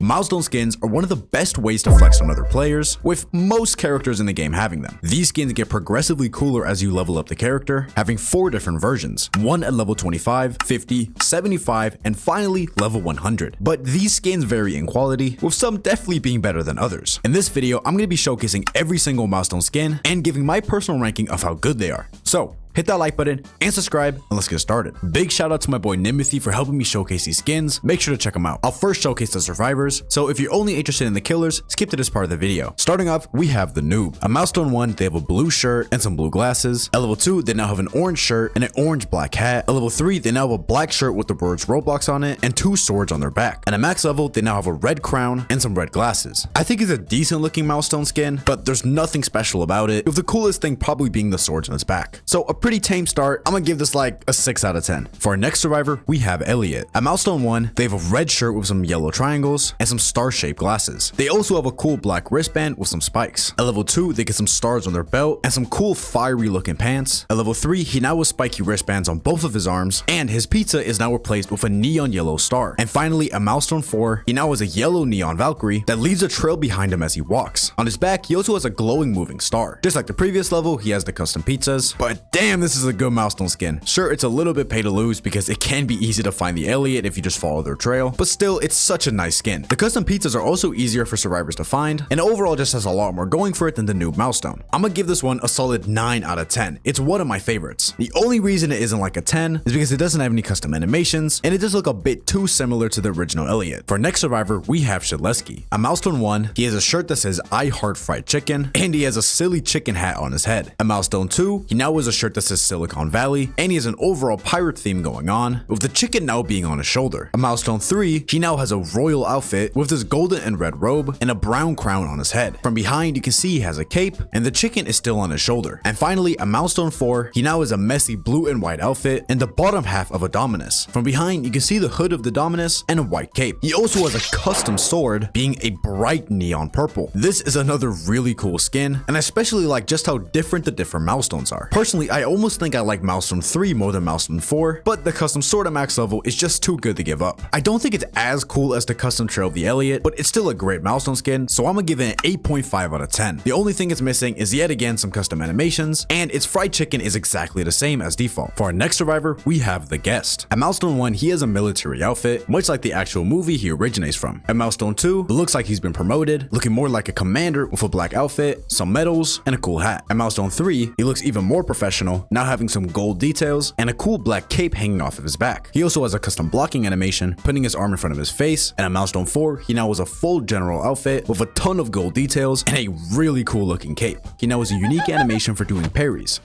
Milestone skins are one of the best ways to flex on other players, with most characters in the game having them. These skins get progressively cooler as you level up the character, having 4 different versions, one at level 25, 50, 75, and finally level 100. But these skins vary in quality, with some definitely being better than others. In this video, I'm going to be showcasing every single Milestone skin and giving my personal ranking of how good they are. So, hit that like button and subscribe, and let's get started. Big shout out to my boy Nimothy for helping me showcase these skins. Make sure to check them out. I'll first showcase the survivors, so if you're only interested in the killers, skip to this part of the video. Starting off, we have the Noob. At Milestone 1, they have a blue shirt and some blue glasses. At level 2, they now have an orange shirt and an orange black hat. At level 3, they now have a black shirt with the words Roblox on it and 2 swords on their back. And at max level, they now have a red crown and some red glasses. I think it's a decent looking Milestone skin, but there's nothing special about it, with the coolest thing probably being the swords on its back. So a pretty tame start. I'm gonna give this like a 6 out of 10. For our next survivor, we have Elliot. At Milestone 1, they have a red shirt with some yellow triangles and some star-shaped glasses. They also have a cool black wristband with some spikes. At level 2, they get some stars on their belt and some cool fiery looking pants. At level 3, he now has spiky wristbands on both of his arms, and his pizza is now replaced with a neon yellow star. And finally, at Milestone 4, he now has a yellow neon Valkyrie that leaves a trail behind him as he walks. On his back, he also has a glowing moving star. Just like the previous level, he has the custom pizzas, but damn, this is a good Milestone skin. Sure, it's a little bit pay to lose because it can be easy to find the Elliot if you just follow their trail, but still, it's such a nice skin. The custom pizzas are also easier for survivors to find, and overall just has a lot more going for it than the Noob Milestone. I'm gonna give this one a solid 9 out of 10. It's one of my favorites. The only reason it isn't like a 10 is because it doesn't have any custom animations, and it does look a bit too similar to the original Elliot. For our next survivor, we have Shedletsky. At Milestone 1, he has a shirt that says I heart fried chicken, and he has a silly chicken hat on his head. At Milestone 2, he now has a shirt that says Silicon Valley, and he has an overall pirate theme going on, with the chicken now being on his shoulder. At Milestone 3, he now has a royal outfit with this golden and red robe and a brown crown on his head. From behind, you can see he has a cape, and the chicken is still on his shoulder. And finally, at Milestone 4, he now has a messy blue and white outfit and the bottom half of a Dominus. From behind, you can see the hood of the Dominus and a white cape. He also has a custom sword, being a bright neon purple. This is another really cool skin, and I especially like just how different the different milestones are. Personally, I almost think I like Milestone 3 more than Milestone 4, but the custom sword at max level is just too good to give up. I don't think it's as cool as the custom trail of the Elliot, but it's still a great Milestone skin, so I'm gonna give it an 8.5 out of 10. The only thing it's missing is yet again some custom animations, and its fried chicken is exactly the same as default. For our next survivor, we have the Guest. At Milestone 1, he has a military outfit, much like the actual movie he originates from. At Milestone 2, it looks like he's been promoted, looking more like a commander with a black outfit, some medals, and a cool hat. At Milestone 3, he looks even more professional, now having some gold details and a cool black cape hanging off of his back. He also has a custom blocking animation, putting his arm in front of his face, and at Milestone 4, he now has a full general outfit with a ton of gold details and a really cool looking cape. He now has a unique animation for doing parries.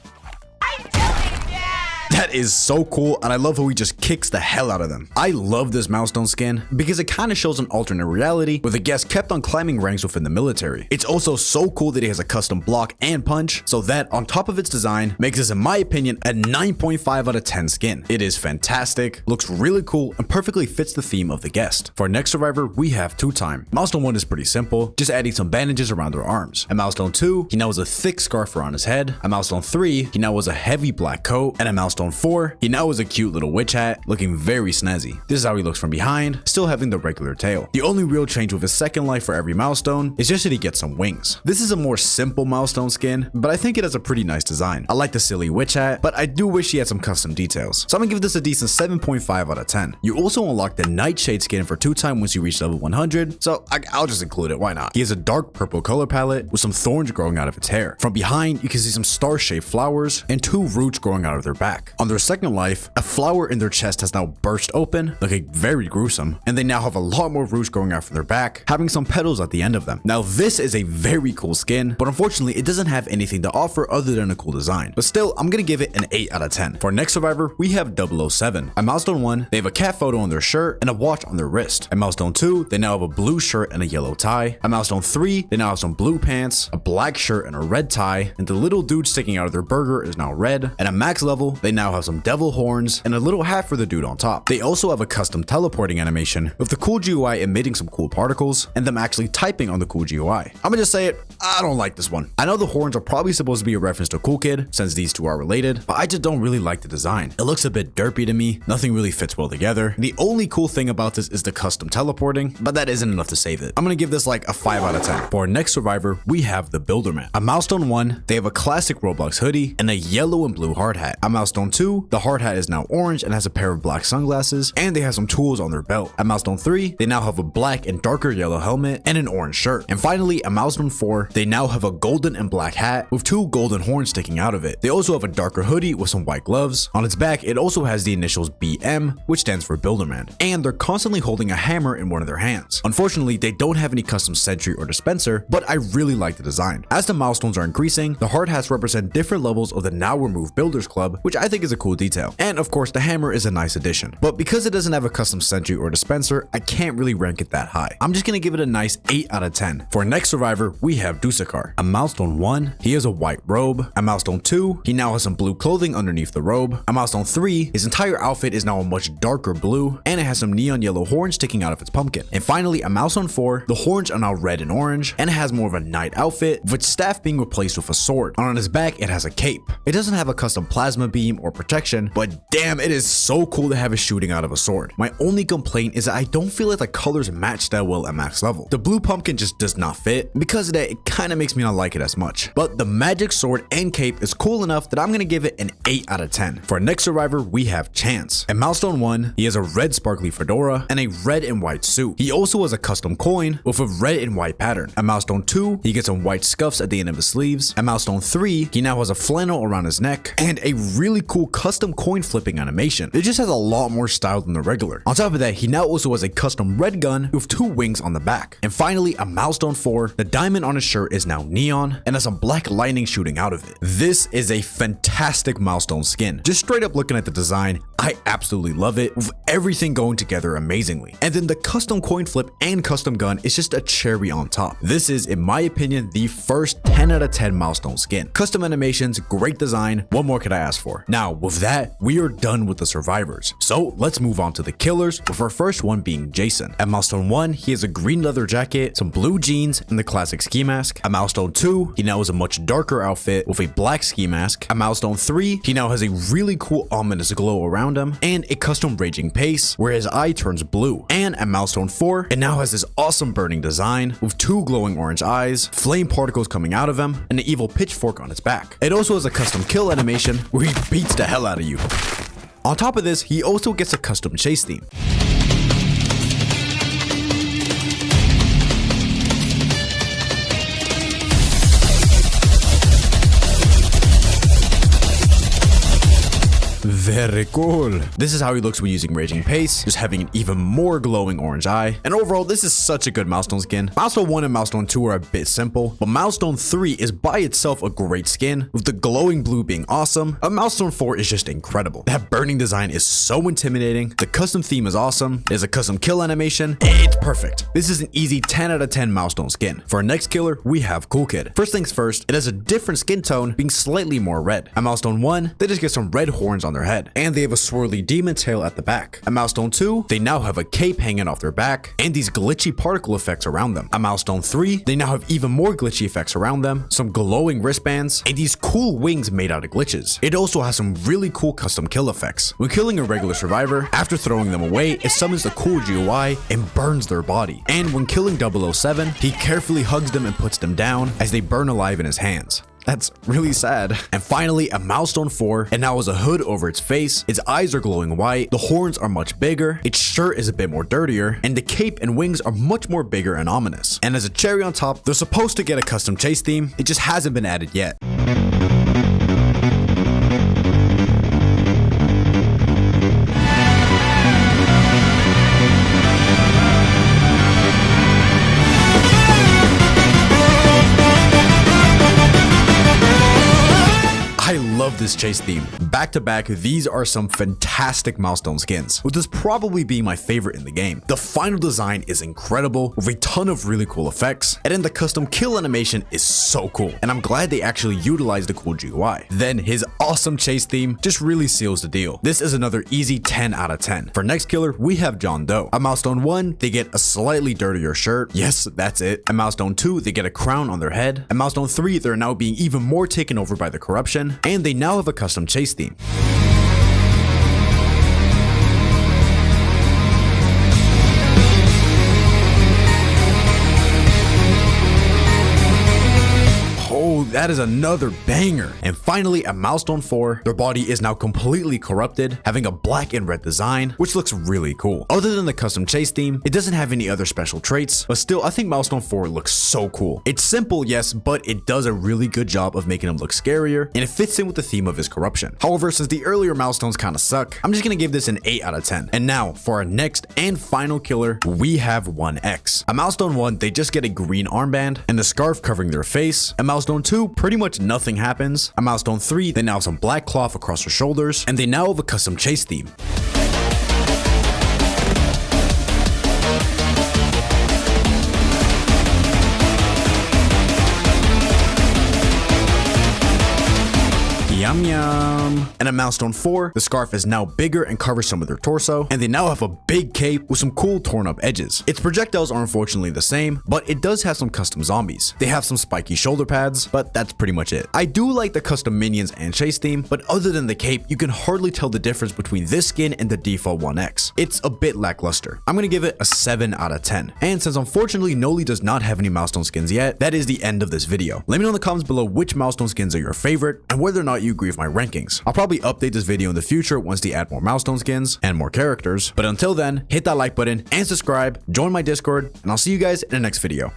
That is so cool, and I love how he just kicks the hell out of them. I love this Milestone skin because it kind of shows an alternate reality where the Guest kept on climbing ranks within the military. It's also so cool that he has a custom block and punch, so that on top of its design makes this, in my opinion, a 9.5 out of 10 skin. It is fantastic, looks really cool, and perfectly fits the theme of the Guest. For our next survivor, we have TwoTime. Milestone 1 is pretty simple, just adding some bandages around their arms. At Milestone 2, he now has a thick scarf around his head. At Milestone 3, he now has a heavy black coat, and at Milestone 4, he now has a cute little witch hat, looking very snazzy. This is how he looks from behind, still having the regular tail. The only real change with his second life for every milestone is just that he gets some wings. This is a more simple Milestone skin, but I think it has a pretty nice design. I like the silly witch hat, but I do wish he had some custom details. So I'm gonna give this a decent 7.5 out of 10. You also unlock the Nightshade skin for TwoTime once you reach level 100, so I'll just include it, why not? He has a dark purple color palette with some thorns growing out of its hair. From behind, you can see some star-shaped flowers and 2 roots growing out of their back. On their second life, a flower in their chest has now burst open, looking very gruesome, and they now have a lot more roots growing out from their back, having some petals at the end of them. Now this is a very cool skin, but unfortunately it doesn't have anything to offer other than a cool design. But still, I'm gonna give it an 8 out of 10. For our next survivor, we have 007. At Milestone 1, they have a cat photo on their shirt and a watch on their wrist. At Milestone 2, they now have a blue shirt and a yellow tie. At Milestone 3, they now have some blue pants, a black shirt and a red tie, and the little dude sticking out of their burger is now red. And at max level, they now have some devil horns and a little hat for the dude on top. They also have a custom teleporting animation with the cool GUI emitting some cool particles and them actually typing on the cool GUI. I'm gonna just say it, I don't like this one. I know the horns are probably supposed to be a reference to Coolkid since these two are related, but I just don't really like the design. It looks a bit derpy to me, nothing really fits well together. The only cool thing about this is the custom teleporting, but that isn't enough to save it. I'm gonna give this like a 5 out of 10. For our next survivor, we have the Builderman. At Milestone 1, they have a classic Roblox hoodie and a yellow and blue hard hat. At Milestone 2, the hard hat is now orange and has a pair of black sunglasses, and they have some tools on their belt. At Milestone 3, they now have a black and darker yellow helmet and an orange shirt. And finally, at Milestone 4, they now have a golden and black hat with 2 golden horns sticking out of it. They also have a darker hoodie with some white gloves. On its back, it also has the initials BM, which stands for Builderman. And they're constantly holding a hammer in one of their hands. Unfortunately, they don't have any custom sentry or dispenser, but I really like the design. As the milestones are increasing, the hard hats represent different levels of the now removed Builders Club, which I think is a cool detail. And of course, the hammer is a nice addition. But because it doesn't have a custom sentry or dispenser, I can't really rank it that high. I'm just gonna give it a nice 8 out of 10. For our next survivor, we have Dusekkar. At Milestone 1, he has a white robe. At Milestone 2, he now has some blue clothing underneath the robe. At Milestone 3, his entire outfit is now a much darker blue, and it has some neon yellow horns sticking out of its pumpkin. And finally, at Milestone 4, the horns are now red and orange, and it has more of a knight outfit, with its staff being replaced with a sword. And on his back, it has a cape. It doesn't have a custom plasma beam or protection, but damn, it is so cool to have it shooting out of a sword. My only complaint is that I don't feel like the colors match that well at max level. The blue pumpkin just does not fit. Because of that, it kind of makes me not like it as much. But the magic sword and cape is cool enough that I'm gonna give it an 8 out of 10. For our next survivor, we have Chance. At Milestone 1, he has a red sparkly fedora and a red and white suit. He also has a custom coin with a red and white pattern. At Milestone 2, he gets some white scuffs at the end of his sleeves. At Milestone 3, he now has a flannel around his neck and a really cool custom coin flipping animation. It just has a lot more style than the regular. On top of that, he now also has a custom red gun with 2 wings on the back. And finally, at Milestone 4, the diamond on his shirt is now neon and has some black lightning shooting out of it. This is a fantastic Milestone skin. Just straight up looking at the design, I absolutely love it, with everything going together amazingly. And then the custom coin flip and custom gun is just a cherry on top. This is, in my opinion, the first 10 out of 10 Milestone skin. Custom animations, great design, what more could I ask for? Now, with that, we are done with the survivors. So let's move on to the killers, with our first one being Jason. At Milestone 1, he has a green leather jacket, some blue jeans, and the classic ski mask. At Milestone 2, he now has a much darker outfit with a black ski mask. At Milestone 3, he now has a really cool ominous glow around him and a custom raging pace where his eye turns blue. And at Milestone 4, it now has this awesome burning design with 2 glowing orange eyes, flame particles coming out of him, and an evil pitchfork on its back. It also has a custom kill animation where he beats the hell out of you. On top of this, he also gets a custom chase theme. Very cool. This is how he looks when using Raging Pace, just having an even more glowing orange eye. And overall, this is such a good Milestone skin. Milestone 1 and Milestone 2 are a bit simple, but Milestone 3 is by itself a great skin, with the glowing blue being awesome. And Milestone 4 is just incredible. That burning design is so intimidating. The custom theme is awesome. There's a custom kill animation. It's perfect. This is an easy 10 out of 10 Milestone skin. For our next killer, we have Coolkid. First things first, it has a different skin tone, being slightly more red. At Milestone 1, they just get some red horns on their head, and they have a swirly demon tail at the back. At Milestone 2, they now have a cape hanging off their back and these glitchy particle effects around them. At Milestone 3, they now have even more glitchy effects around them, some glowing wristbands, and these cool wings made out of glitches. It also has some really cool custom kill effects. When killing a regular survivor, after throwing them away, it summons the cool GUI and burns their body. And when killing 007, he carefully hugs them and puts them down as they burn alive in his hands. That's really sad. And finally, at Milestone 4, it now has a hood over its face, its eyes are glowing white, the horns are much bigger, its shirt is a bit more dirtier, and the cape and wings are much more bigger and ominous. And as a cherry on top, they're supposed to get a custom chase theme, it just hasn't been added yet. love this chase theme. Back to back, these are some fantastic Milestone skins, with this probably being my favorite in the game. The final design is incredible, with a ton of really cool effects, and then the custom kill animation is so cool, and I'm glad they actually utilized the cool GUI. Then his awesome chase theme just really seals the deal. This is another easy 10 out of 10. For next killer, we have John Doe. At Milestone 1, they get a slightly dirtier shirt. Yes, that's it. At Milestone 2, they get a crown on their head. At Milestone 3, they're now being even more taken over by the corruption, and they now have a custom chase theme. That is another banger. And finally, at Milestone 4, their body is now completely corrupted, having a black and red design, which looks really cool. Other than the custom chase theme, it doesn't have any other special traits, but still, I think Milestone 4 looks so cool. It's simple, yes, but it does a really good job of making him look scarier, and it fits in with the theme of his corruption. However, since the earlier Milestones kind of suck, I'm just gonna give this an 8 out of 10. And now, for our next and final killer, we have 1X. At Milestone 1, they just get a green armband and the scarf covering their face. At Milestone 2, pretty much nothing happens. At Milestone 3, they now have some black cloth across their shoulders, and they now have a custom chase theme. Yum yum. And at Milestone 4, the scarf is now bigger and covers some of their torso, and they now have a big cape with some cool torn up edges. Its projectiles are unfortunately the same, but it does have some custom zombies. They have some spiky shoulder pads, but that's pretty much it. I do like the custom minions and chase theme, but other than the cape, you can hardly tell the difference between this skin and the default 1X. It's a bit lackluster. I'm gonna give it a 7 out of 10. And since unfortunately Noli does not have any Milestone skins yet, that is the end of this video. Let me know in the comments below which Milestone skins are your favorite and whether or not you agree with my rankings. I'll probably update this video in the future once they add more Milestone skins and more characters, but until then, hit that like button and subscribe, join my Discord, and I'll see you guys in the next video.